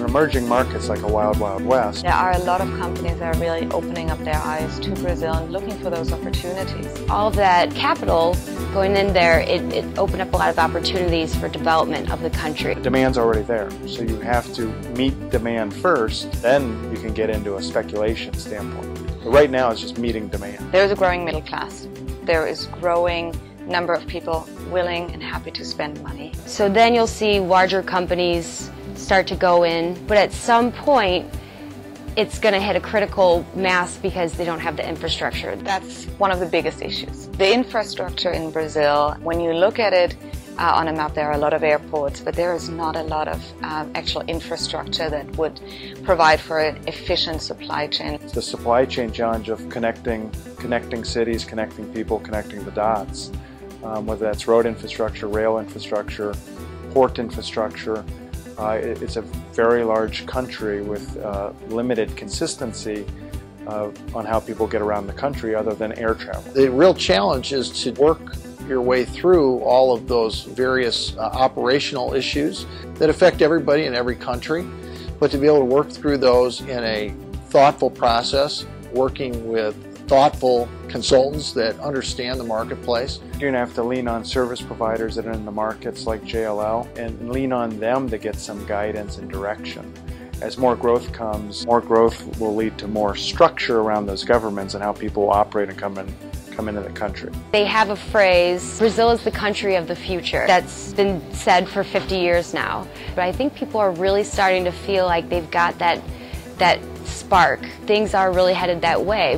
an emerging market's like a wild, wild west. There are a lot of companies that are really opening up their eyes to Brazil and looking for those opportunities. All of that capital going in there, it opened up a lot of opportunities for development of the country. The demand's already there, so you have to meet demand first, then you can get into a speculation standpoint. But right now it's just meeting demand. There's a growing middle class. There is growing number of people willing and happy to spend money. So then you'll see larger companies start to go in, but at some point it's going to hit a critical mass because they don't have the infrastructure. That's one of the biggest issues. The infrastructure in Brazil, when you look at it on a map, there are a lot of airports, but there is not a lot of actual infrastructure that would provide for an efficient supply chain. It's the supply chain challenge of connecting cities, connecting people, connecting the dots. Whether that's road infrastructure, rail infrastructure, port infrastructure. It's a very large country with limited consistency on how people get around the country other than air travel. The real challenge is to work your way through all of those various operational issues that affect everybody in every country, but to be able to work through those in a thoughtful process, working with thoughtful consultants that understand the marketplace. You're going to have to lean on service providers that are in the markets like JLL and lean on them to get some guidance and direction. As more growth comes, more growth will lead to more structure around those governments and how people will operate and come into the country. They have a phrase, Brazil is the country of the future. That's been said for 50 years now. But I think people are really starting to feel like they've got that spark. Things are really headed that way.